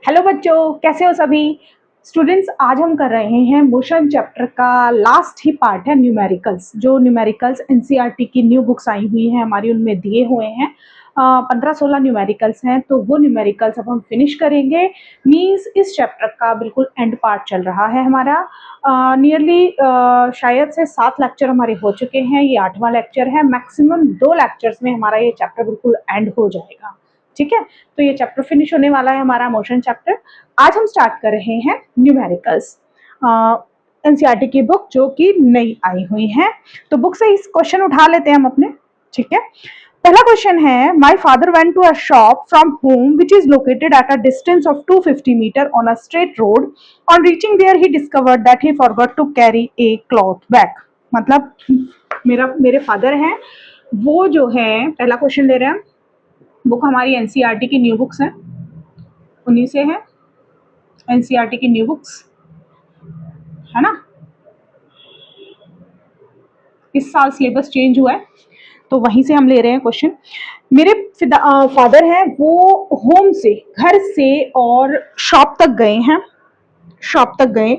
Hello बच्चों, कैसे हो सभी स्टूडेंट्स। आज हम कर रहे हैं मोशन चैप्टर का लास्ट ही पार्ट है न्यूमेरिकल्स। जो न्यूमेरिकल्स एनसीईआरटी की न्यू बुक्स आई हुई हैं हमारी, उनमें दिए हुए हैं 15-16 न्यूमेरिकल्स हैं। तो वो न्यूमेरिकल्स अब हम फिनिश करेंगे। मींस इस चैप्टर का बिल्कुल एंड पार्ट चल रहा है हमारा। नियरली शायद से 7 लेक्चर हमारे हो चुके हैं, ये 8वां लेक्चर है। मैक्सिमम 2 लेक्चर्स में हमारा ये चैप्टर बिल्कुल एंड हो जाएगा। ठीक है, तो ये चैप्टर फिनिश होने वाला है हमारा मोशन चैप्टर। आज हम स्टार्ट कर रहे हैं न्यूमेरिकल्स, एनसीईआरटी की बुक जो कि नई आई हुई है। तो बुक से इस क्वेश्चन उठा लेते हैं हम अपने। ठीक है, पहला क्वेश्चन है, my father went to a shop from home which is located at a distance of 250 meter on a straight road. On reaching there he discovered that he forgot to carry a cloth bag. मतलब मेरे father हैं, वो जो है, पहला question ले रहे हैं। बुक हमारी एनसीईआरटी की न्यू बुक्स हैं, उन्हीं से है एनसीईआरटी की न्यू बुक्स, है ना। इस साल सिलेबस चेंज हुआ है तो वहीं से हम ले रहे हैं क्वेश्चन। मेरे फादर हैं, वो होम से, घर से और शॉप तक गए हैं। शॉप तक गए,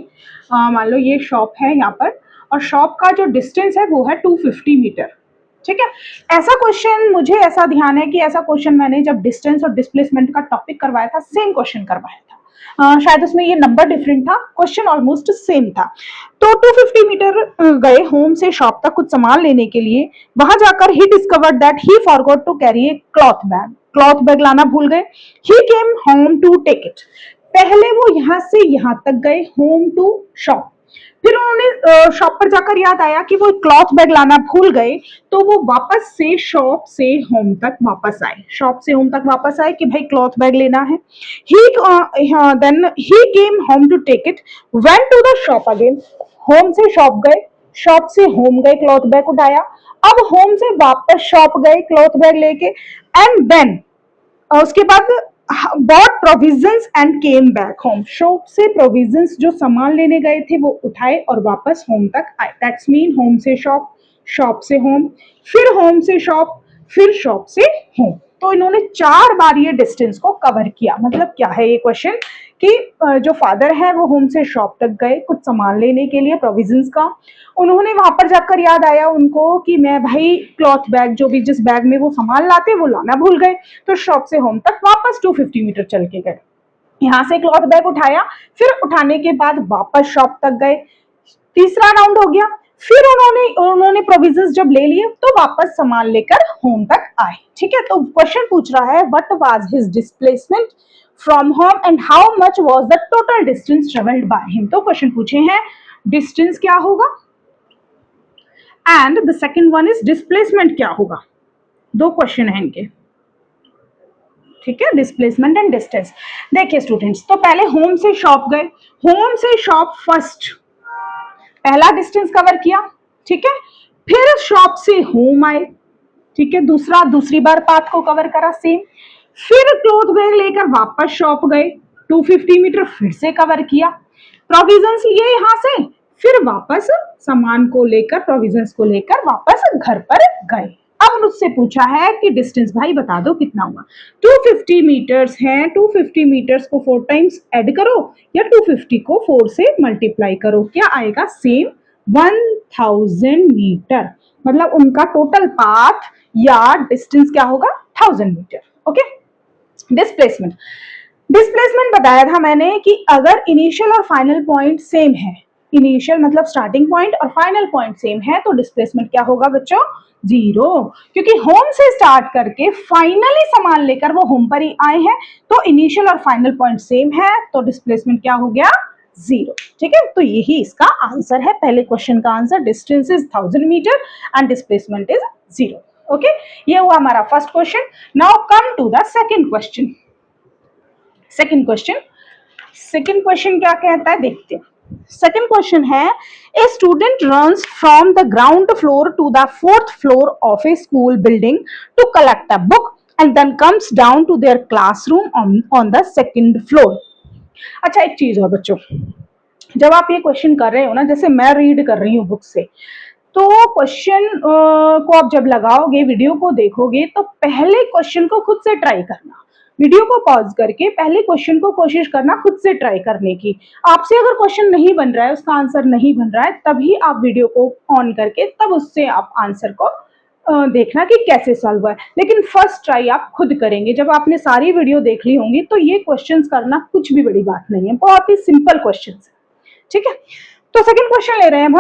मान लो ये शॉप है यहाँ पर, और शॉप का जो डिस्टेंस है वो है 250 मीटर। ठीक है, ऐसा क्वेश्चन, मुझे ऐसा ध्यान है कि ऐसा क्वेश्चन मैंने जब डिस्टेंस और डिस्प्लेसमेंट का टॉपिक करवाया था, सेम क्वेश्चन करवाया था। शायद उसमें ये नंबर डिफरेंट था, क्वेश्चन ऑलमोस्ट सेम था। तो 250 मीटर गए होम से शॉप तक कुछ सामान लेने के लिए। वहां जाकर ही discovered that he forgot to carry a cloth bag. Cloth bag लाना भूल गए। He came home to take it. पहले वो यहां से यहां तक गए, होम टू शॉप। फिर उन्होंने शॉप पर जाकर याद आया कि वो क्लॉथ बैग लाना भूल गए, तो वो वापस से शॉप से होम तक वापस आए। शॉप से होम तक वापस आए कि भाई क्लॉथ बैग लेना है। He then he came home to take it, went to the shop again. Home से शॉप गए, शॉप से होम गए, क्लॉथ बैग उठाया। अब होम से वापस शॉप गए क्लॉथ बैग लेके, एंड देन उसके बाद bought provisions and came back home. Shop से प्रोविजंस जो सामान लेने गए थे वो उठाए और वापस होम तक आए। दैट्स मीन होम से शॉप, शॉप से होम, फिर होम से शॉप, फिर शॉप से होम। तो इन्होंने 4 बार ये डिस्टेंस को कवर किया। मतलब क्या है ये क्वेश्चन कि जो फादर है वो होम से शॉप तक गए कुछ सामान लेने के लिए, प्रोविजंस का। उन्होंने वहां पर जाकर याद आया उनको कि मैं भाई क्लॉथ बैग, जो भी जिस बैग में वो सामान लाते वो लाना भूल गए। तो शॉप से होम तक वापस 250 मीटर चल के गए। यहाँ से क्लॉथ बैग उठाया, फिर उठाने के बाद वापस शॉप तक गए। तीसरा राउंड हो गया। फिर उन्होंने प्रोविजंस जब ले लिए तो वापस सामान लेकर होम तक आए। ठीक है, तो क्वेश्चन पूछ रहा है, what was his displacement from home and how much was the total distance travelled by him. तो क्वेश्चन पूछे हैं डिस्टेंस क्या होगा, and the second one is displacement क्या होगा। 2 क्वेश्चन है इनके। ठीक है, डिस्प्लेसमेंट एंड डिस्टेंस। देखिए स्टूडेंट्स, तो पहले होम से शॉप गए, होम से शॉप फर्स्ट पहला डिस्टेंस कवर किया। ठीक है, फिर शॉप से होम आए। ठीक है, दूसरी बार पाथ को कवर करा सेम। फिर क्लॉथ बैग लेकर वापस शॉप गए, 250 मीटर फिर से कवर किया। प्रोविजंस लिए यहां से, फिर वापस सामान को लेकर, प्रोविजंस को लेकर वापस घर पर गए। अब मुझसे पूछा है कि डिस्टेंस भाई बता दो कितना हुआ। 250 मीटर्स हैं, 250 मीटर्स को 4 टाइम्स ऐड करो या 250 को 4 से मल्टीप्लाई करो, क्या आएगा सेम 1000 मीटर। मतलब उनका टोटल पाथ या डिस्टेंस क्या होगा 1000 मीटर। ओके, डिस्प्लेसमेंट, डिस्प्लेसमेंट बताया था मैंने कि अगर इनिशियल और फाइनल पॉइंट सेम है, इनिशियल मतलब स्टार्टिंग पॉइंट और फाइनल पॉइंट सेम है, तो डिस्प्लेसमेंट क्या होगा बच्चों 0। क्योंकि होम से स्टार्ट करके फाइनली सामान लेकर वो होम पर ही आए हैं, तो इनिशियल और फाइनल पॉइंट सेम है, तो डिस्प्लेसमेंट क्या हो गया 0। ठीक है, तो यही इसका आंसर है। पहले क्वेश्चन का answer distance is 1000 meter and displacement is 0। Okay, ये हुआ हमारा first question. Now come to the second question. Second question क्या कहता है देखते हैं। सेकंड क्वेश्चन है, a student runs from the ground floor to the 4th floor of a school building to collect a book and then comes down to their classroom on the 2nd floor. अच्छा, एक चीज और बच्चों, जब आप ये question कर रहे हो ना, जैसे मैं रीड कर रही हूँ बुक से, तो क्वेश्चन को आप जब लगाओगे, वीडियो को देखोगे, तो पहले क्वेश्चन को खुद से ट्राई करना। वीडियो को पॉज करके पहले क्वेश्चन को कोशिश करना खुद से ट्राई करने की। आपसे अगर क्वेश्चन नहीं बन रहा है, उसका आंसर नहीं बन रहा है, तभी आप वीडियो को ऑन करके तब उससे आप आंसर को देखना कि कैसे सॉल्व हुआ है। लेकिन फर्स्ट ट्राई आप खुद करेंगे। जब आपने सारी वीडियो देख ली होंगी तो ये क्वेश्चंस करना कुछ भी बड़ी बात नहीं है, बहुत ही सिंपल क्वेश्चंस है। ठीक है, तो सेकंड क्वेश्चन ले रहे हैं हम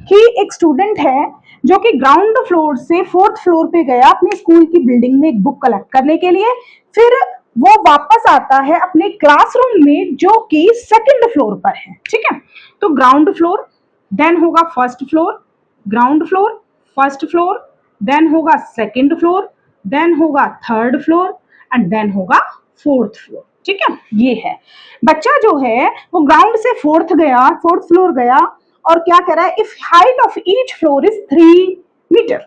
कि एक स्टूडेंट है जो कि ग्राउंड फ्लोर से फोर्थ फ्लोर पे गया अपने स्कूल की बिल्डिंग में एक बुक कलेक्ट करने के लिए, फिर वो वापस आता है अपने क्लासरूम में जो कि सेकंड फ्लोर पर है। ठीक है, तो ग्राउंड फ्लोर, देन होगा first floor, ground floor, first floor, then होगा सेकंड फ्लोर, देन होगा थर्ड फ्लोर एंड देन होगा फोर्थ फ्लोर। ठीक है, ये है बच्चा जो है वो ग्राउंड से फोर्थ फ्लोर गया और क्या कह रहा है, if height of each floor is 3 meter.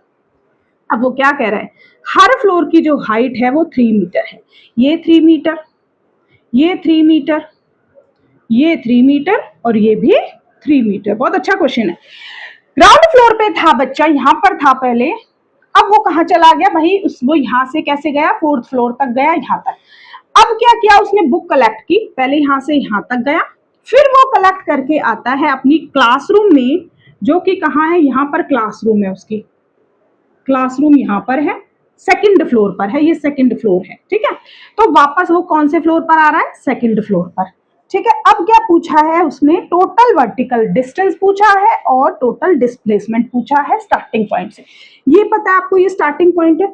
अब वो क्या कह रहा है, हर फ्लोर की जो हाइट है वो 3 मीटर है। ये 3 मीटर, ये 3 मीटर, ये 3 मीटर और ये भी 3 मीटर। बहुत अच्छा क्वेश्चन है। ग्राउंड फ्लोर पे था बच्चा, यहां पर था पहले, अब वो कहां चला गया भाई, वो यहां से कैसे गया, फोर्थ फ्लोर तक गया, यहां तक। अब क्या किया उसने, बुक कलेक्ट की, पहले यहां से यहां तक गया, फिर वो कलेक्ट करके आता है अपनी क्लासरूम में, जो कि कहां है, यहां पर क्लासरूम है उसकी, क्लासरूम यहां पर है, सेकंड फ्लोर पर है, ये सेकंड फ्लोर है। ठीक है, तो वापस वो कौन से फ्लोर पर आ रहा है, सेकंड फ्लोर पर। ठीक है, अब क्या पूछा है उसने, टोटल वर्टिकल डिस्टेंस पूछा है और टोटल डिस्प्लेसमेंट पूछा है स्टार्टिंग पॉइंट से। ये पता है आपको, ये स्टार्टिंग पॉइंट है,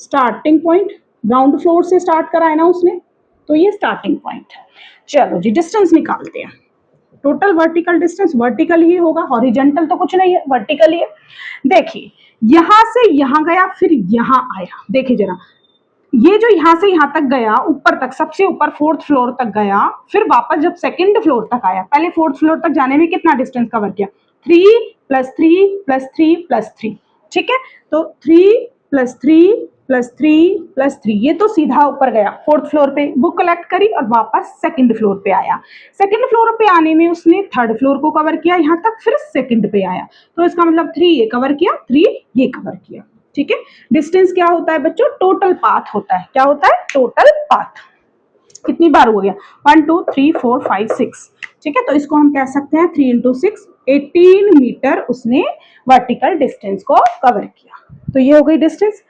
स्टार्टिंग पॉइंट ग्राउंड फ्लोर से स्टार्ट करा है ना उसने, तो ये स्टार्टिंग पॉइंट है। चलो जी, डिस्टेंस निकालते हैं। टोटल वर्टिकल डिस्टेंस वर्टिकल ही होगा, हॉरिजॉन्टल तो कुछ नहीं है, वर्टिकल ही है। देखिए यहां से यहां गया, फिर यहां आया, देखिए जरा, ये जो यहां से यहां तक गया, ऊपर तक, सबसे ऊपर फोर्थ फ्लोर तक गया, फिर वापस जब सेकंड फ्लोर तक आया, पहले फोर्थ फ्लोर तक जाने में कितना डिस्टेंस कवर किया, 3 + 3 + 3 + 3। ठीक है, तो 3 + 3 + 3 + 3, ये तो सीधा ऊपर गया, फोर्थ फ्लोर पे बुक कलेक्ट करी और वापस सेकंड फ्लोर पे आया। सेकंड फ्लोर पे आने में उसने थर्ड फ्लोर को कवर किया यहां तक, फिर सेकंड पे आया, तो इसका मतलब 3 ये कवर किया, 3 ये कवर किया। ठीक है, डिस्टेंस क्या होता है बच्चों, टोटल पाथ होता है। क्या होता है, टोटल पाथ। कितनी बार हो गया, 1 2 3 4 5 6। ठीक है, तो इसको हम कह सकते हैं 3 × 6 18 मीटर उसने वर्टिकल डिस्टेंस को कवर किया। तो ये हो गई डिस्टेंस।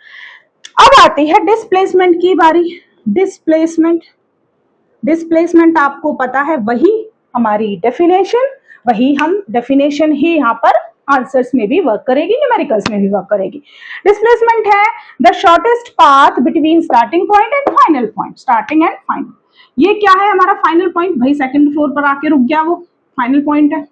अब आती है डिस्प्लेसमेंट की बारी। डिस्प्लेसमेंट, डिस्प्लेसमेंट आपको पता है, वही हमारी डेफिनेशन, वही हम डेफिनेशन ही यहाँ पर आंसर्स में भी वर्क करेगी, न्यूमेरिकल्स में भी वर्क करेगी। डिस्प्लेसमेंट है the shortest path between starting point and final point, starting and final. ये क्या है हमारा फाइनल पॉइंट, भाई सेकंड फ्लोर पर आके रुक गया, वो फाइनल पॉइंट है,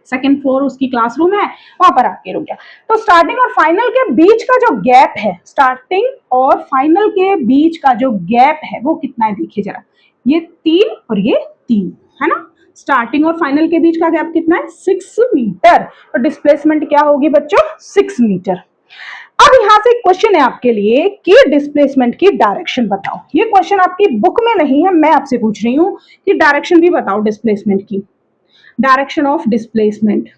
सेकंड फ्लोर उसकी क्लासरूम है, वहां पर आके रुक गया। तो स्टार्टिंग और फाइनल के बीच का जो गैप है, स्टार्टिंग और फाइनल के बीच का जो गैप है वो कितना है, देखिए जरा, ये 3 और ये 3 है ना, स्टार्टिंग और फाइनल के बीच का गैप कितना है, 6 मीटर। तो डिस्प्लेसमेंट क्या होगी बच्चों, 6 मीटर। अब यहां से क्वेश्चन है आपके लिए कि डिस्प्लेसमेंट की डायरेक्शन बताओ। ये क्वेश्चन आपकी बुक में नहीं है, मैं आपसे पूछ रही हूं कि डायरेक्शन भी बताओ डिस्प्लेसमेंट की, डायरेक्शन ऑफ डिस्प्लेसमेंट।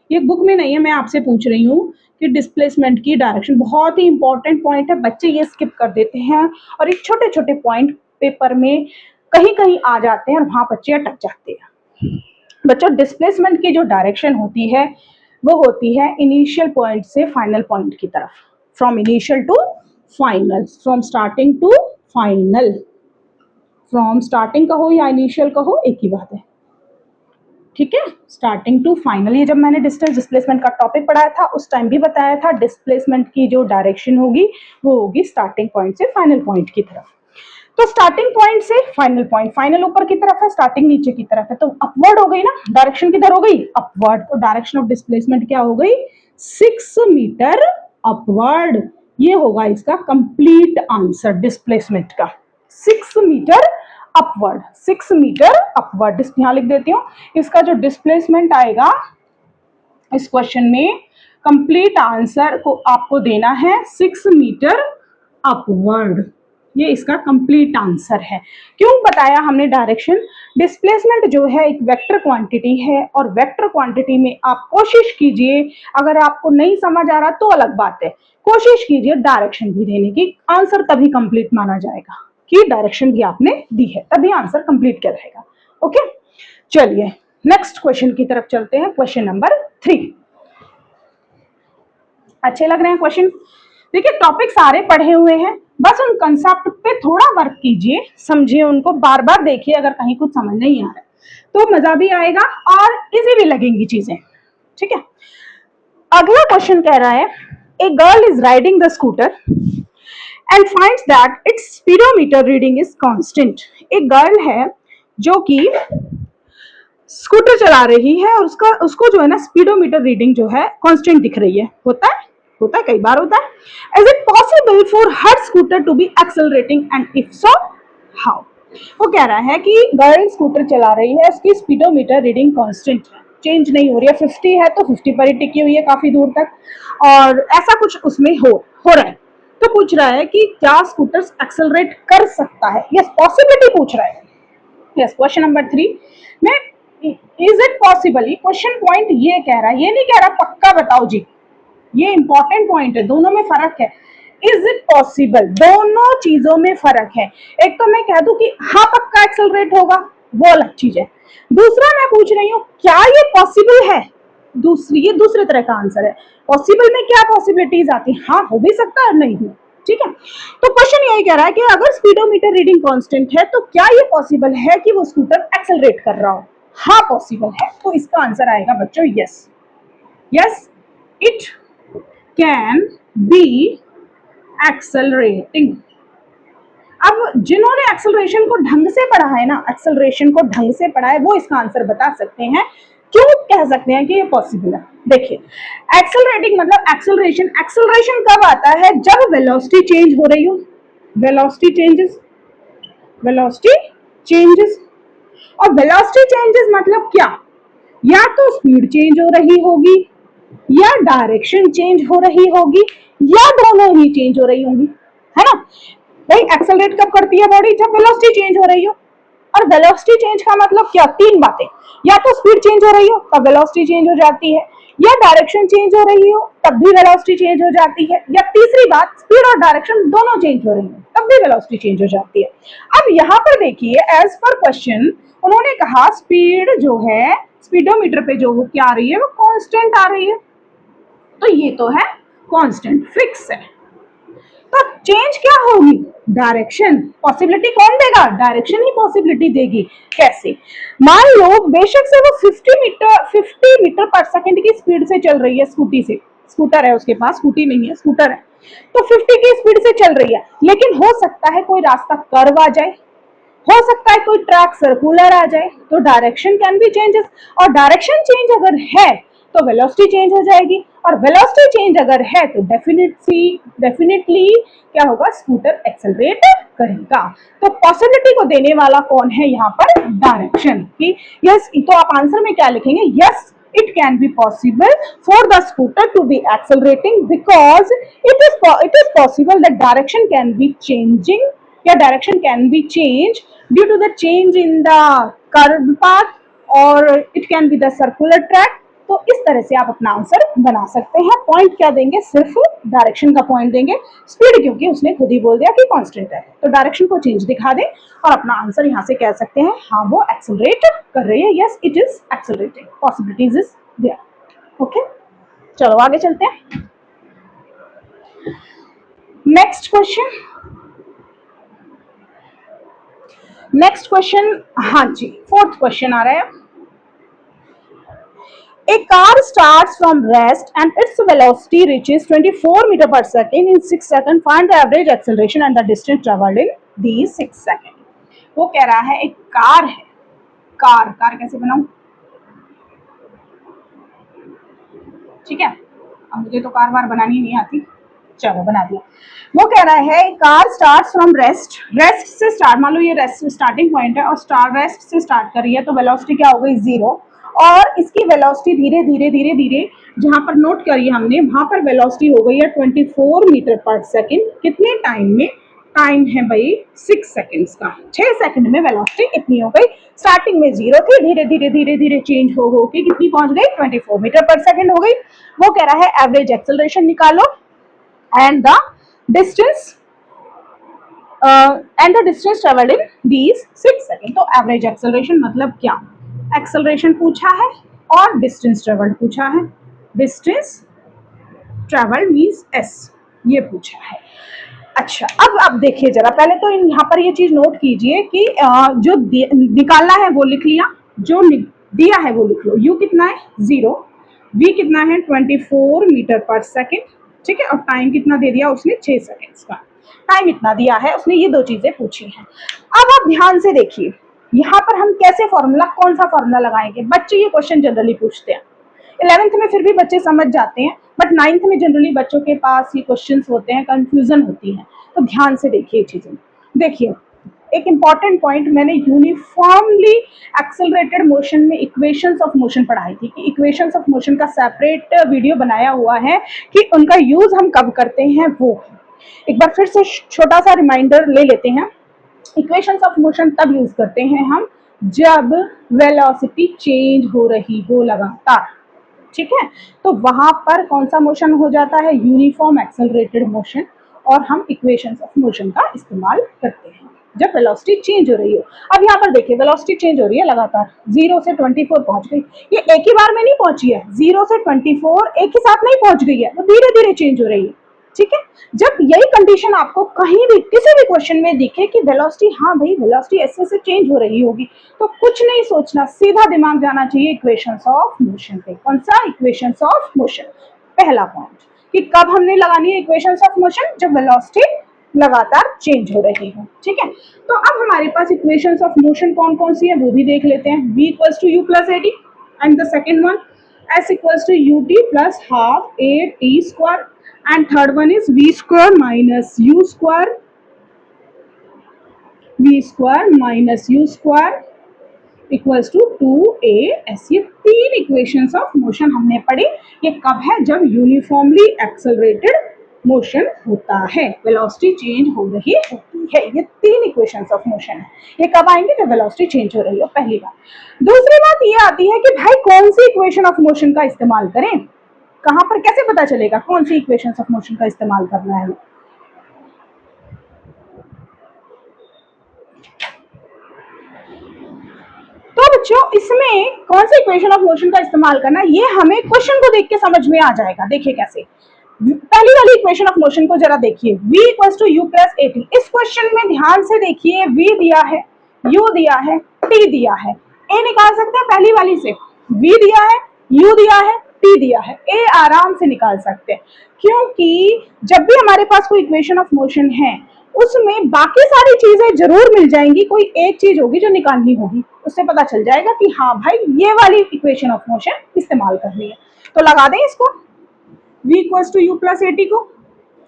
ये बुक में नहीं है, मैं आपसे पूछ रही हूँ कि डिस्प्लेसमेंट की डायरेक्शन। बहुत ही इंपॉर्टेंट पॉइंट है, बच्चे ये स्किप कर देते हैं और ये छोटे छोटे पॉइंट पेपर में कहीं कहीं आ जाते हैं और वहां बच्चे अटक जाते हैं। बच्चों डिस्प्लेसमेंट की जो डायरेक्शन होती है वो होती है इनिशियल पॉइंट से फाइनल पॉइंट की तरफ, from initial to final, from starting to final. From starting कहो या इनिशियल कहो एक ही बात है। ठीक है, स्टार्टिंग टू फाइनल। ये जब मैंने डिस्टेंस डिस्प्लेसमेंट का टॉपिक पढ़ाया था उस टाइम भी बताया था, डिस्प्लेसमेंट की जो डायरेक्शन होगी वो होगी स्टार्टिंग पॉइंट से फाइनल पॉइंट की तरफ। तो स्टार्टिंग पॉइंट से फाइनल पॉइंट, फाइनल ऊपर की तरफ है, स्टार्टिंग नीचे की तरफ है, तो अपवर्ड हो गई ना, डायरेक्शन किधर हो गई, अपवर्ड। तो डायरेक्शन ऑफ डिस्प्लेसमेंट क्या हो गई, 6 मीटर अपवर्ड। ये होगा इसका कंप्लीट आंसर डिस्प्लेसमेंट का, 6 मीटर अपवर्ड, 6 मीटर अपवर्ड। यहां लिख देती हूँ, इसका जो डिस्प्लेसमेंट आएगा इस क्वेश्चन में, कंप्लीट आंसर को आपको देना है 6 मीटर अपवर्ड। ये इसका कंप्लीट आंसर है। क्यों बताया हमने डायरेक्शन? डिस्प्लेसमेंट जो है एक वेक्टर क्वांटिटी है, और वेक्टर क्वांटिटी में आप कोशिश कीजिए, अगर आपको नहीं समझ आ रहा तो अलग बात है, कोशिश कीजिए डायरेक्शन भी देने की, आंसर तभी कंप्लीट माना जाएगा कि डायरेक्शन भी आपने दी है, तभी आंसर कंप्लीट क्या रहेगा। ओके, चलिए नेक्स्ट क्वेश्चन की तरफ चलते हैं। Question number 3। अच्छे लग रहे हैं क्वेश्चन? देखिए टॉपिक सारे पढ़े हुए हैं, बस उन कंसेप्ट पे थोड़ा वर्क कीजिए, समझिए उनको, बार बार देखिए, अगर कहीं कुछ समझ नहीं आ रहा है तो मजा भी आएगा और इजी भी लगेंगी चीजें। ठीक है, अगला क्वेश्चन कह रहा है, a girl is riding the scooter and finds that it's speedometer reading is constant. एक गर्ल है जो कि स्कूटर चला रही है और उसको जो है ना स्पीडोमीटर रीडिंग जो है कांस्टेंट दिख रही है। होता है कई बार होता है। Is it possible for her scooter to be accelerating and if so how? वो कह रहा है कि गर्ल स्कूटर चला रही है, उसकी स्पीडोमीटर रीडिंग कांस्टेंट है, चेंज नहीं हो रही है, 50 है तो 50 पर ही टिकी हुई है काफी दूर तक, और ऐसा कुछ उसमें हो रहा है। तो पूछ रहा है कि क्या स्कूटर एक्सेलरेट कर सकता है? यस, पॉसिबिलिटी पूछ रहा है। यस, क्वेश्चन नंबर 3 में इज इट पॉसिबल, ये क्वेश्चन पॉइंट ये कह रहा है, ये नहीं कह रहा पक्का बताओ जी, ये इंपॉर्टेंट पॉइंट है, दोनों में फर्क है। इज इट पॉसिबल, दोनों चीजों में फर्क है। एक तो मैं कह दूं कि हाँ पक्का एक्सेलरेट होगा, वो अलग चीज है। दूसरा मैं पूछ रही हूँ क्या ये पॉसिबल है, ये दूसरे तरह का आंसर है। पॉसिबल में क्या पॉसिबिलिटीज आती है, हाँ हो भी सकता है और नहीं भी। ठीक है, तो क्वेश्चन यही कह रहा है कि अगर स्पीडोमीटर रीडिंग कांस्टेंट है तो क्या ये पॉसिबल है कि वो स्कूटर एक्सेलरेट कर रहा हो? हाँ पॉसिबल है, तो इसका आंसर आएगा बच्चों yes. Yes, it can be accelerating. अब जिन्होंने एक्सेलरेशन को ढंग से पढ़ा है ना, एक्सेलरेशन को ढंग से पढ़ा है, वो इसका आंसर बता सकते हैं, क्यों कह सकते हैं कि ये पॉसिबल है। देखिए एक्सेलरेटिंग मतलब एक्सेलरेशन, एक्सेलरेशन कब आता है? जब वेलोसिटी चेंज हो रही हो, वेलोसिटी चेंजेस, और वेलोसिटी चेंजेस मतलब क्या? या तो स्पीड चेंज हो रही होगी, या डायरेक्शन चेंज हो रही होगी, या दोनों ही चेंज हो रही होंगी, है ना। भाई एक्सेलरेट कब करती है बॉडी? जब वेलोसिटी चेंज हो रही हो। और वेलोसिटी चेंज का मतलब क्या? 3 बातें, या तो स्पीड चेंज हो रही हो तब वेलोसिटी चेंज हो जाती है, या डायरेक्शन चेंज हो रही हो तब भी वेलोसिटी चेंज हो जाती है, या तीसरी बात स्पीड और डायरेक्शन दोनों चेंज हो रही है तब भी वेलोसिटी चेंज हो जाती है। अब यहाँ पर देखिए एज पर क्वेश्चन उन्होंने कहा स्पीड जो है स्पीडोमीटर पे जो वो क्या आ रही है वो कांस्टेंट आ रही है, तो ये तो है कांस्टेंट, फिक्स है। तो चेंज क्या होगी? डायरेक्शन। पॉसिबिलिटी कौन देगा? डायरेक्शन ही पॉसिबिलिटी देगी। कैसे? मान लो बेशक से वो 50 मीटर पर सेकंड की स्पीड से चल रही है, स्कूटी से, स्कूटर है उसके पास, स्कूटी नहीं है स्कूटर है, तो 50 की स्पीड से चल रही है, लेकिन हो सकता है कोई रास्ता कर्व आ जाए, हो सकता है कोई ट्रैक सर्कुलर आ जाए, तो डायरेक्शन कैन बी चेंजेस, और डायरेक्शन चेंज अगर है तो वेलोसिटी चेंज हो जाएगी, और वेलोसिटी चेंज अगर है तो डेफिनेटली क्या होगा? स्कूटर एक्सेलरेट करेगा। तो पॉसिबिलिटी को देने वाला कौन है यहाँ पर? डायरेक्शन। कि यस, तो आप आंसर में क्या लिखेंगे? Yes, it can be possible for the scooter to be accelerating because it is possible that direction can be changing, या direction can be changed due to the change in the curved path, or it can be the circular track। तो इस तरह से आप अपना answer बना सकते हैं। पॉइंट क्या देंगे? सिर्फ डायरेक्शन का पॉइंट देंगे, स्पीड क्योंकि उसने खुद ही बोल दिया कि कांस्टेंट है, तो डायरेक्शन को चेंज दिखा दें और अपना आंसर यहाँ से कह सकते हैं हाँ वो एक्सेलरेट कर रही है, yes it is accelerating, possibilities is there. Okay, चलो आगे चलते हैं। नेक्स्ट क्वेश्चन, हाँ जी, 4th क्वेश्चन आ रहा है। A car starts from rest and its velocity reaches 24 meter per second in 6 seconds. Find the average acceleration and the distance traveled in these 6 seconds. वो कह रहा है एक कार है, कार कैसे बनाऊं? ठीक है, अब मुझे तो कार बनानी नहीं आती, चलो बना दिया। वो कह रहा है कार स्टार्ट्स फ्रॉम रेस्ट से स्टार्ट, मान लो ये रेस्ट स्टार्टिंग पॉइंट है और रेस्ट से स्टार्ट कर रही है, तो वेलोसिटी क्या हो गई? 0, और इसकी वेलोसिटी धीरे धीरे जहां पर नोट करी हमने वहां पर वेलोसिटी हो गई है 24 मीटर पर सेकंड। कितने टाइम में? टाइम है भाई 6 सेकंड्स का। 6 सेकंड में वेलोसिटी कितनी हो गई? स्टार्टिंग में 0 थी, धीरे धीरे धीरे धीरे चेंज हो के कितनी पहुंच गई? 24 मीटर पर सेकंड हो गई। वो कह रहा है एवरेज एक्सेलरेशन निकालो and the distance travelled in these 6 second. तो एवरेज एक्सेलरेशन मतलब क्या? एक्सेलरेशन पूछा है और डिस्टेंस ट्रेवल्ड पूछा है। डिस्टेंस ट्रेवल्ड मीन्स एस, ये पूछा है। अच्छा, अब देखिए जरा, पहले तो यहाँ पर ये चीज नोट कीजिए कि जो निकालना है वो लिख लिया, जो दिया है वो लिख लो। यू कितना है? 0। वी कितना है? 24 मीटर पर सेकेंड, ठीक है। और टाइम कितना दे दिया उसने? 6 सेकेंड्स का टाइम इतना दिया है उसने। ये दो चीजें पूछी हैं। अब आप ध्यान से देखिए, यहाँ पर हम कैसे फॉर्मूला, कौन सा फॉर्मूला लगाएंगे? बच्चे ये क्वेश्चन जनरली पूछते हैं। 11th में फिर भी बच्चे समझ जाते हैं, बट 9th में जनरली बच्चों के पास ये क्वेश्चंस होते हैं, कंफ्यूजन होती है। तो ध्यान से देखिए चीजें। देखिए, एक इंपॉर्टेंट पॉइंट, मैंने यूनिफॉर्मली एक्सेलरेटेड मोशन में इक्वेशंस ऑफ मोशन पढ़ाई थी कि इक्वेशंस ऑफ मोशन का सेपरेट वीडियो बनाया हुआ है कि उनका यूज हम कब करते हैं। वो एक बार फिर से छोटा सा रिमाइंडर ले लेते हैं। इक्वेशंस ऑफ मोशन तब यूज करते हैं हम जब वेलोसिटी चेंज हो रही हो लगातार, ठीक है। तो वहां पर कौन सा मोशन हो जाता है? Uniform accelerated motion. और हम इक्वेशंस ऑफ मोशन का इस्तेमाल करते हैं जब वेलोसिटी चेंज हो रही हो। अब यहाँ पर देखिए, वेलोसिटी चेंज हो रही है लगातार, 0 से 24 पहुंच गई। ये एक ही बार में नहीं पहुंची है, 0 से 24 एक ही साथ नहीं पहुंच गई है, वो धीरे धीरे चेंज हो रही है, ठीक है। जब यही कंडीशन आपको कहीं भी किसी भी क्वेश्चन में दिखे कि वेलोसिटी, हाँ भाई वेलोसिटी ऐसे से चेंज हो रही होगी, तो कुछ नहीं सोचना, सीधा दिमाग जाना चाहिए इक्वेशंस ऑफ मोशन पे। कौन सा? Equations of motion. पहला पॉइंट कि कब हमने लगानी है इक्वेशंस ऑफ मोशन? जब वेलोसिटी लगातार चेंज हो रही है, ठीक है। तो अब हमारे पास इक्वेशंस ऑफ मोशन कौन कौन सी है वो भी देख लेते हैं। v equals to u plus a t and the second one s equals to u t plus half a t square and third one is v square minus u square equals to 2as। ये तीन equations of motion हमने पढ़ी। ये कब है? जब uniformly accelerated motion होता है, वेलोसिटी चेंज हो रही होती है। ये तीन इक्वेशंस ऑफ मोशन है। ये कब आएंगे? जब वेलोसिटी चेंज हो रही हो, पहली बात। दूसरी बात ये आती है कि भाई कौन सी इक्वेशन ऑफ मोशन का इस्तेमाल करें, कहां पर, कैसे पता चलेगा कौन सी इक्वेशंस ऑफ मोशन का इस्तेमाल करना है? तो बच्चों, इसमें कौन सी इक्वेशन ऑफ मोशन का इस्तेमाल करना है, ये हमें क्वेश्चन को देख के समझ में आ जाएगा। देखिए कैसे। पहली वाली इक्वेशन ऑफ मोशन को जरा देखिए, v equals to u plus a t. इस क्वेश्चन में ध्यान से देखिए, v दिया है, u दिया है, t दिया है। a निकाल सकते हैं पहली वाली से, v दिया है, u दिया है, t दिया है, a आराम से निकाल सकते हैं। क्योंकि जब भी हमारे पास कोई इक्वेशन ऑफ मोशन है उसमें बाकी सारी चीजें जरूर मिल जाएंगी, कोई एक चीज होगी जो निकालनी होगी, उससे पता चल जाएगा कि हाँ भाई ये वाली इक्वेशन ऑफ मोशन इस्तेमाल करनी है। तो लगा दें इसको, v equals to u plus a t को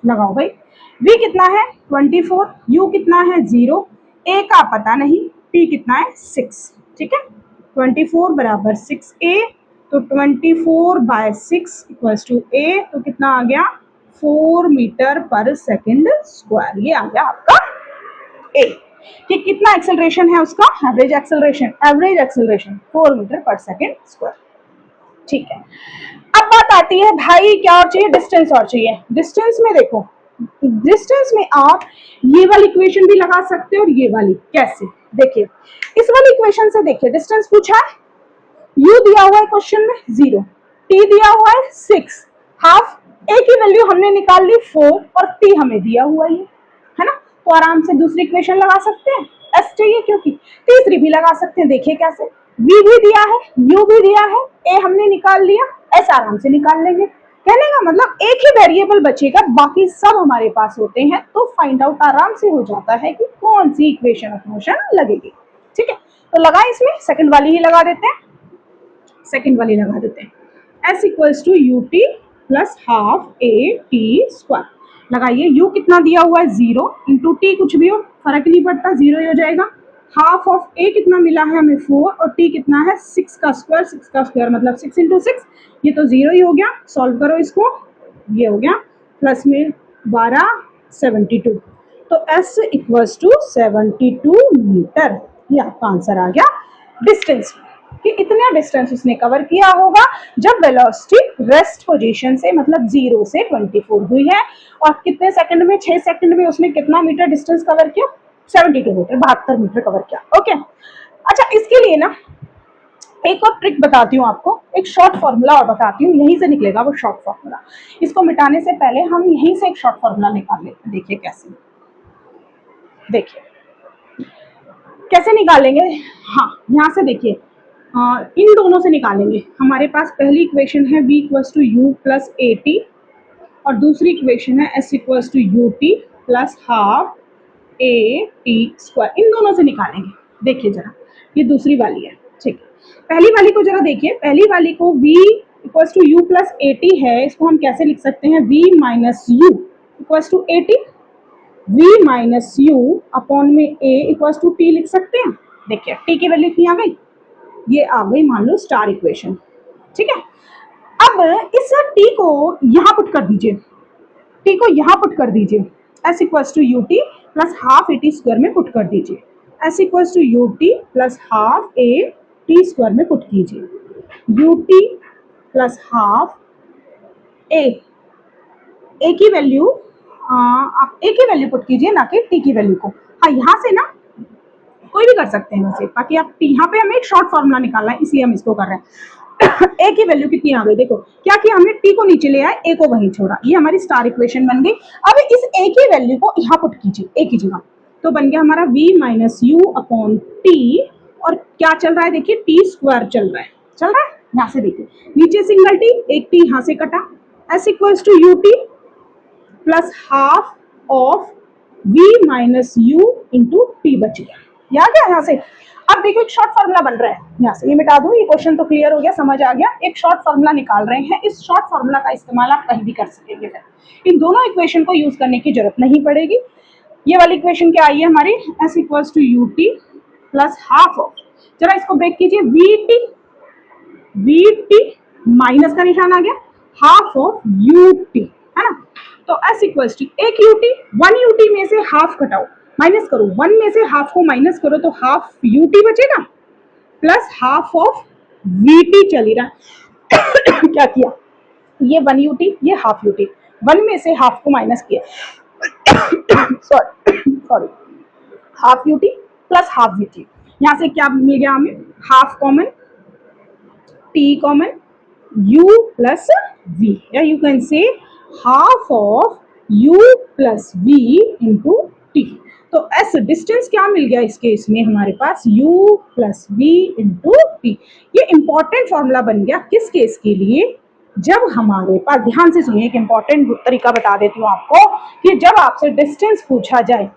लगाओ भाई। v कितना है? 24, u कितना है? 0, a का पता नहीं, t कितना है? 6, ठीक है। 24 बराबर 6a, तो 24/6 इक्वल्स टू a, तो कितना आ गया? 4 मीटर पर सेकेंड स्क्वायर। ये आ गया आपका a। कि कितना एक्सेलरेशन है उसका? एवरेज एक्सेलरेशन 4 मीटर पर सेकेंड स्क्वायर, ठीक है। अब बात आती है भाई क्या और चाहिए? डिस्टेंस और चाहिए। डिस्टेंस में देखो, डिस्टेंस में आप ये वाली इक्वेशन भी लगा सकते हो और ये वाली। कैसे? देखिए, इस वाली इक्वेशन से देखिए, डिस्टेंस पूछा है, u दिया हुआ है क्वेश्चन में 0, t दिया हुआ है 6, हाफ a की वैल्यू हमने निकाल ली 4 और t हमें दिया हुआ है ना। तो आराम से दूसरी इक्वेशन लगा सकते हैं, s चाहिए क्योंकि, तीसरी भी लगा सकते हैं। देखिए कैसे, v भी दिया है, u भी दिया है, a हमने निकाल लिया, s आराम से निकाल लेंगे। कहने का मतलब एक ही वेरिएबल बचेगा, बाकी सब हमारे पास होते हैं, तो फाइंड आउट आराम से हो जाता है कि कौन सी इक्वेशन ऑफ मोशन लगेगी, ठीक है। तो लगा, इसमें सेकंड वाली ही लगा देते हैं, s equals to u t plus half a t square. लगाइए, u कितना दिया हुआ है? 0 इंटू टी, कुछ भी हो फर्क नहीं पड़ता, 0 ही हो जाएगा। हाफ ऑफ a कितना मिला है हमें? 4, और t कितना है? 6 का स्क्वायर मतलब 6 इंटू 6, ये तो 0 ही हो गया। सॉल्व करो इसको, ये हो गया प्लस में 12, 72। तो s इक्वल्स टू 72 मीटर। ये आपका आंसर आ गया डिस्टेंस कि इतना डिस्टेंस उसने कवर किया होगा जब वेलोसिटी रेस्ट पोजीशन से मतलब 0 से 24 हुई है। और कितने सेकंड में, 6 सेकंड में उसने कितना मीटर डिस्टेंस कवर किया? 72 मीटर, 72 मीटर कवर किया। ओके, अच्छा इसके लिए ना एक और ट्रिक बताती हूँ आपको, एक शॉर्ट फॉर्मूला और बताती हूँ, यहीं से निकलेगा वो शॉर्ट फॉर्मूला। इसको मिटाने से पहले हम यहीं से एक शॉर्ट फॉर्मूला निकाल लेते हैं। देखिए कैसे, देखिए कैसे निकालेंगे। हाँ, यहाँ से देखिए इन दोनों से निकालेंगे। हमारे पास पहली इक्वेशन है v equals to u plus a t और दूसरी इक्वेशन है s equals to u t plus half a t square. इन दोनों से निकालेंगे। देखिए जरा, ये दूसरी वाली है, ठीक है। पहली वाली को जरा देखिए, पहली वाली को v equals to u plus a t है, इसको हम कैसे लिख सकते हैं? v minus u equals to a t, v minus u upon में a इक्वल्स टू टी लिख सकते हैं। देखिए t की वैल्यू कितनी आ गई? ये आ गई मान लो स्टार इक्वेशन, ठीक है। अब इस t को यहां पुट कर दीजिए, t को यहां पुट कर दीजिए, s equals to u t plus half a t square में पुट कर दीजिए, s equals to u t plus half a t square में पुट कीजिए, u t plus half a की वैल्यू आप ए की वैल्यू पुट कीजिए, ना कि टी की वैल्यू को। हाँ, यहाँ से ना कोई भी कर सकते हैं वैसे, बाकी आप यहाँ पे हमें एक शॉर्ट फॉर्मूला निकालना है इसलिए हम इसको कर रहे हैं। ए की वैल्यू कितनी आ गई? देखो क्या किया हमने, टी को नीचे ले आए, ए को वहीं छोड़ा, ये हमारी स्टार इक्वेशन बन गई। अब इस ए की वैल्यू को यहाँ पुट कीजिए ए की जगह, तो बन गया हमारा v minus u upon T. और क्या चल रहा है? देखिए टी स्क्वायर चल रहा है, चल रहा है। यहाँ से देखिए नीचे सिंगल टी, एक टी यहाँ से कटा, s equals to u t plus half of v minus u into t बच गया। याद है यहाँ से। अब देखो एक शॉर्ट फॉर्मूला बन रहा है, यहाँ से ये मिटा दूं, ये क्वेश्चन तो क्लियर हो गया, समझ आ गया। एक शॉर्ट फॉर्मूला निकाल रहे हैं, इस शॉर्ट फॉर्मूला का इस्तेमाल आप कहीं भी कर सकेंगे। इन दोनों इक्वेशन को यूज करने की जरूरत नहीं पड़ेगी। ये वाली इक्वेशन क्या आई है हमारी? s equals to u t plus half of, जरा इसको ब्रेक कीजिए, वी टी माइनस का निशान आ गया, हाफ ऑफ यू टी, है ना। तो s इक्वल्स टू एक यू टी, 1 यू टी में से हाफ घटाओ, माइनस करो, 1 में से हाफ को माइनस करो तो हाफ यू टी बचेगा plus half of we T चल ही रहा। क्या किया? ये 1 यू टी, ये हाफ यू टी, 1 में से हाफ को माइनस किया, sorry half you t plus half we T. यहाँ से क्या मिल गया हमें? Half common, T common, u plus v, या you can say half of u plus v into T. तो s डिस्टेंस क्या मिल गया इस केस में हमारे पास? u plus v into T. ये इंपॉर्टेंट फॉर्मूला बन गया किस केस के लिए? जब हमारे पास, ध्यान से सुनिए, एक इंपॉर्टेंट तरीका बता देती हूँ आपको, कि जब आपसे डिस्टेंस पूछा जाए,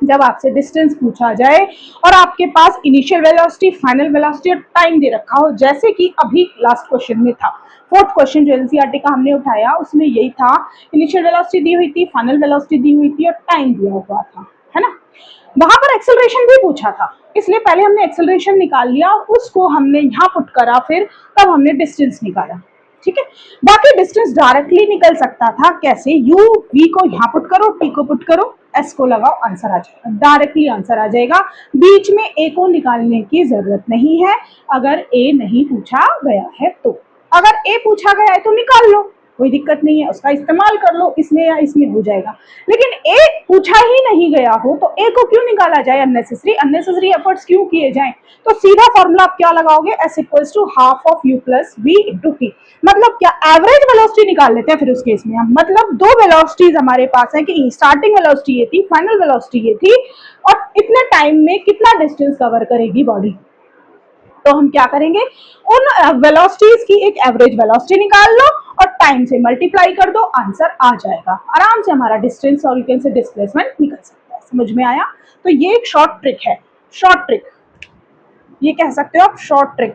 जब आपसे डिस्टेंस पूछा जाए और आपके पास इनिशियल वेलोसिटी, फाइनल वेलोसिटी और टाइम दे रखा हो, जैसे कि अभी लास्ट क्वेश्चन में था, फोर्थ क्वेश्चन जो एनसीईआरटी का हमने उठाया उसमें यही था, इनिशियल वेलोसिटी दी हुई थी, फाइनल वेलोसिटी दी हुई थी और टाइम दिया हुआ था, है ना। वहां पर एक्सेलरेशन भी पूछा था, इसलिए पहले हमने एक्सेलरेशन निकाल लिया, उसको हमने यहाँ पुट करा, फिर तब हमने डिस्टेंस निकाला, ठीक है। बाकी डिस्टेंस डायरेक्टली निकल सकता था, कैसे? u v को यहाँ पुट करो, t को पुट करो, s को लगाओ, आंसर आ जाएगा, डायरेक्टली आंसर आ जाएगा। बीच में a को निकालने की जरूरत नहीं है अगर a नहीं पूछा गया है तो। अगर a पूछा गया है तो निकाल लो, कोई दिक्कत नहीं है, उसका इस्तेमाल कर लो, इसमें या इसमें हो जाएगा। लेकिन a पूछा ही नहीं गया हो तो a को क्यों निकाला जाए? अननेसेसरी एफर्ट्स क्यों किए जाएं? तो सीधा फॉर्मूला आप क्या लगाओगे? s equals to half of u plus v into t. मतलब क्या? एवरेज वेलोसिटी निकाल लेते हैं फिर उस केस में हम। मतलब दो वेलोसिटीज हमारे पास है कि स्टार्टिंग वेलोसिटी ये थी, फाइनल वेलोसिटी ये थी, और इतने टाइम में कितना डिस्टेंस कवर करेगी बॉडी। तो हम क्या करेंगे? उन वेलोसिटीज की एक एवरेज वेलोसिटी निकाल लो और टाइम से मल्टीप्लाई कर दो, आंसर आ जाएगा। आराम से हमारा डिस्टेंस और यू कैन से डिस्प्लेसमेंट निकल सकता है। समझ में आया? तो ये एक शॉर्ट ट्रिक है, शॉर्ट ट्रिक, ये कह सकते हो आप शॉर्ट ट्रिक।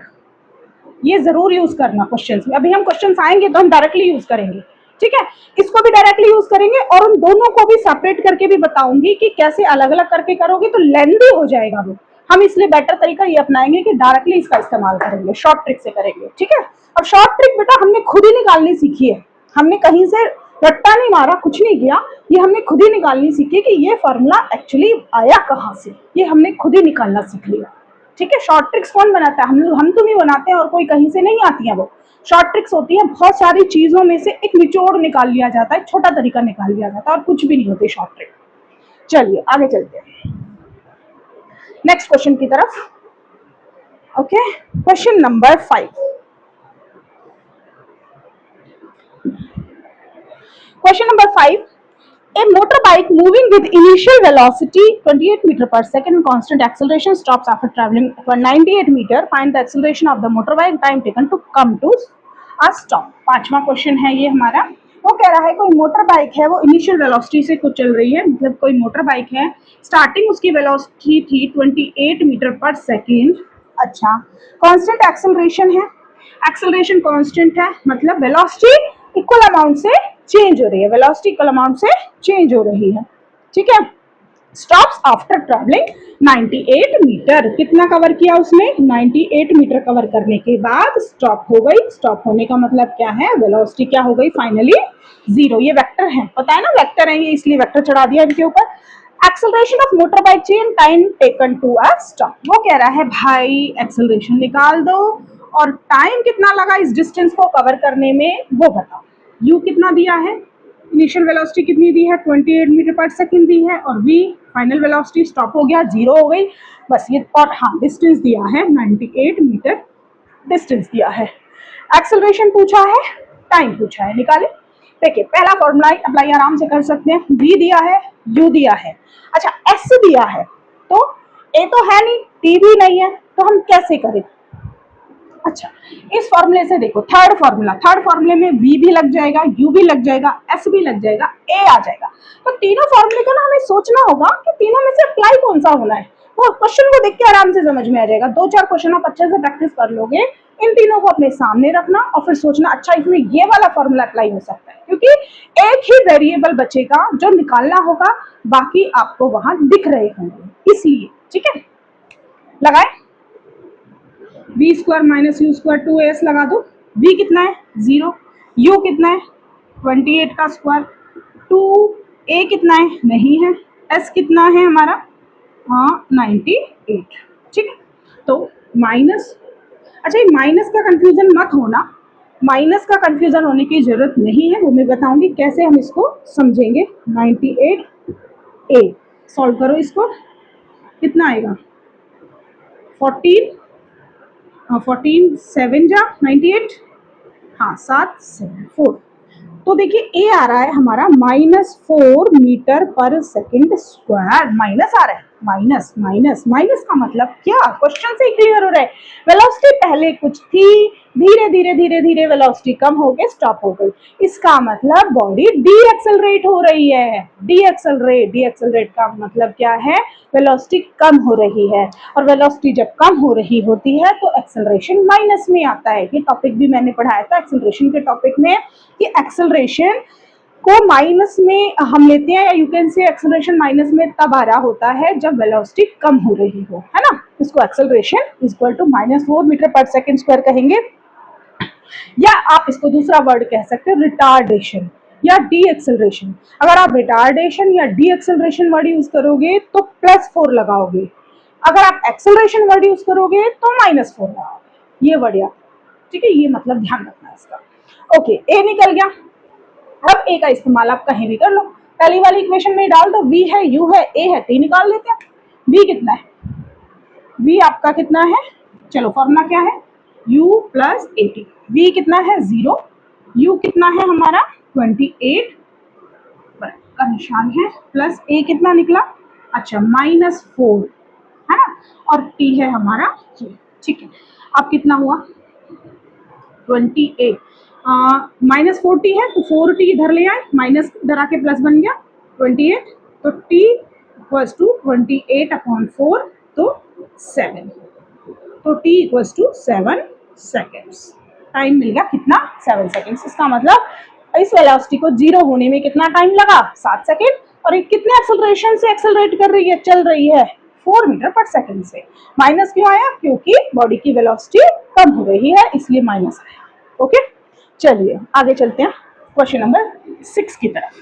ये जरूर यूज करना क्वेश्चंस में। अभी हम क्वेश्चंस आएंगे तो हम डायरेक्टली यूज करेंगे, ठीक है। इसको भी डायरेक्टली यूज करेंगे और उन दोनों को भी सेपरेट करके भी बताऊंगी कि कैसे अलग अलग करके करोगे तो लेंथी हो जाएगा वो। हम इसलिए बेटर तरीका ये अपनाएंगे कि डायरेक्टली इसका इस्तेमाल करेंगे, शॉर्ट ट्रिक से करेंगे, ठीक है। अब शॉर्ट ट्रिक बेटा हमने खुद ही निकालनी सीखी है, हमने कहीं से रट्टा नहीं मारा, कुछ नहीं किया, ये हमने खुद ही निकालनी सीखी कि ये फॉर्मूला एक्चुअली आया कहाँ से, ये हमने खुद ही निकालना सीख लिया। ठीक है, शॉर्ट ट्रिक्स कौन बनाता है? हम तुम ही बनाते हैं, और कोई कहीं से नहीं आती है। वो शॉर्ट ट्रिक्स होती है, बहुत सारी चीजों में से एक निचोड़ निकाल लिया जाता है, छोटा तरीका निकाल लिया जाता है, और कुछ भी नहीं होती शॉर्ट ट्रिक। चलिए आगे चलते हैं नेक्स्ट क्वेश्चन की तरफ। Okay, question number 5। Question number 5. A motorbike moving with initial velocity 28 meter per second and constant acceleration stops after traveling for 98 meter. Find the acceleration of the motorbike, time taken to come to a stop. पांचवा question है ये हमारा। वो कह रहा है कोई motor bike है, वो इनिशियल वेलोसिटी से कुछ चल रही है, मतलब कोई मोटर बाइक है, स्टार्टिंग उसकी वेलोसिटी थी 28 मीटर पर सेकेंड। अच्छा, कांस्टेंट एक्सेलरेशन है, एक्सेलरेशन कांस्टेंट है, मतलब वेलोसिटी इक्वल अमाउंट से चेंज हो रही है, वेलोसिटी इक्वल अमाउंट से चेंज हो रही है। ठीक है, स्टॉप्स आफ्टर ट्रैवलिंग 98 मीटर। कितना कवर किया उसने? 98 मीटर कवर करने के बाद स्टॉप हो गई। स्टॉप होने का मतलब क्या है? वेलोसिटी क्या हो गई? फाइनली 0। ये वेक्टर है, पता है ना, वेक्टर है ये, इसलिए वेक्टर चढ़ा दिया इनके ऊपर। Acceleration of motor bike chain, time taken to a stop. वो कह रहा है भाई एक्सेलरेशन निकाल दो और टाइम कितना लगा इस डिस्टेंस को कवर करने में वो बताओ। u कितना दिया है, इनिशियल वेलोसिटी कितनी दी है? 28 मीटर पर सेकंड दी है, और v फाइनल वेलोसिटी स्टॉप हो गया, 0 हो गई बस ये। और हाँ, डिस्टेंस दिया है 98 मीटर डिस्टेंस दिया है। एक्सेलरेशन पूछा है, टाइम पूछा है, निकाले। देखिए पहला फॉर्मूला अप्लाई आराम से कर सकते हैं। v दिया है, u दिया है, अच्छा s दिया है, तो a तो है नहीं, t भी नहीं है, तो हम कैसे करें? अच्छा, इस फॉर्मूले से देखो, थर्ड फॉर्मूले में v भी लग जाएगा, u भी लग जाएगा, s भी लग जाएगा, a आ जाएगा। तो तीनों फॉर्मूले का ना हमें सोचना होगा कि तीनों में से अप्लाई कौन सा होना है। वो क्वेश्चन को देख के आराम से समझ में आ जाएगा। 2-4 क्वेश्चन आप अच्छे से प्रैक्टिस कर लोगे, इन तीनों को अपने सामने रखना और फिर सोचना अच्छा इसमें ये वाला फॉर्मूला अप्लाई हो सकता है, क्योंकि एक ही वेरिएबल बचेगा जो निकालना होगा, बाकी आपको वहां दिख रहे होंगे, इसलिए। ठीक है, लगाए v square minus you square 2as लगा दो। v कितना है? 0। u कितना है? 28 का स्क्वायर। 2a कितना है? नहीं है। s कितना है हमारा? हाँ 98। ठीक है, तो माइनस, अच्छा ये माइनस का कंफ्यूजन मत होना, माइनस का कंफ्यूजन होने की जरूरत नहीं है, वो मैं बताऊंगी कैसे हम इसको समझेंगे। 98a सॉल्व करो इसको, कितना आएगा? 14 7 जा 98, हाँ 7 7 4। तो देखिए ए आ रहा है हमारा -4 मीटर पर सेकंड स्क्वायर। माइनस आ रहा है, माइनस माइनस माइनस का मतलब क्या? क्वेश्चन से ही क्लियर हो रहा है। वेलोसिटी पहले कुछ थी, धीरे धीरे धीरे धीरे वेलोसिटी कम हो गई, स्टॉप हो गई, इसका मतलब बॉडी डी एक्सेलरेट हो रही है। डी एक्सेलरेट का मतलब क्या है? वेलोसिटी कम हो रही है, और वेलोसिटी जब कम हो रही होती है तो एक्सेलरेशन माइनस में आता है। ये टॉपिक भी मैंने पढ़ाया था एक्सेलरेशन के टॉपिक में, कि एक्सेलरेशन को माइनस में हम लेते हैं, या you can say acceleration minus में तब आ रहा होता है जब वेलोसिटी कम हो रही हो, है ना। इसको एक्सेलरेशन इक्वल टू -4 मीटर पर सेकंड स्क्वायर कहेंगे, या आप इसको दूसरा वर्ड कह सकते हो रिटार्डेशन या डी एक्सेलरेशन। अगर आप रिटार्डेशन या डी एक्सेलरेशन वर्ड यूज करोगे तो +4 लगाओगे, अगर आप एक्सेलरेशन वर्ड यूज करोगे तो -4 लगाओगे, ये वर्ड याद। ठीक है, ये मतलब ध्यान रखना है इसका। ओके, ए निकल गया। अब ए का इस्तेमाल आप कहीं भी कर लो, पहली वाली इक्वेशन में डाल दो, v है, u है, a है, t निकाल लेते हैं। v कितना है? v आपका कितना है? चलो फॉर्मूला क्या है? u plus at। v कितना है? 0। u कितना है हमारा? 28 का निशान है, प्लस a कितना निकला? अच्छा -4, है ना, और t है हमारा। ठीक है, अब कितना हुआ? 28 -40 है तो 4t इधर ले आए, माइनस इधर आके प्लस बन गया 28, तो t इक्वल्स टू 28/4, तो 7, तो t equals to 7 seconds. Time मिल गया कितना? 7 सेकेंड्स। इसका मतलब इस वेलोसिटी को 0 होने में कितना टाइम लगा? 7 सेकेंड। और ये कितने एक्सेलरेशन से एक्सेलरेट कर रही है, चल रही है? 4 मीटर पर सेकेंड से। माइनस क्यों आया? क्योंकि बॉडी की वेलोसिटी कम हो रही है, इसलिए माइनस आया। ओके, चलिए आगे चलते हैं। क्वेश्चन नंबर 6 की तरफ।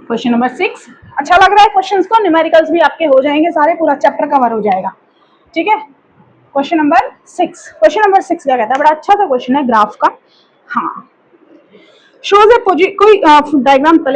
क्वेश्चन नंबर 6 अच्छा लग रहा है क्वेश्चंस को, न्यूमेरिकल्स भी आपके हो जाएंगे सारे, पूरा चैप्टर कवर हो जाएगा। ठीक है, क्वेश्चन नंबर 6। क्वेश्चन नंबर 6 क्या कहता है, बड़ा अच्छा सा क्वेश्चन है ग्राफ का। हाँ, शोज ए कोई डायग्राम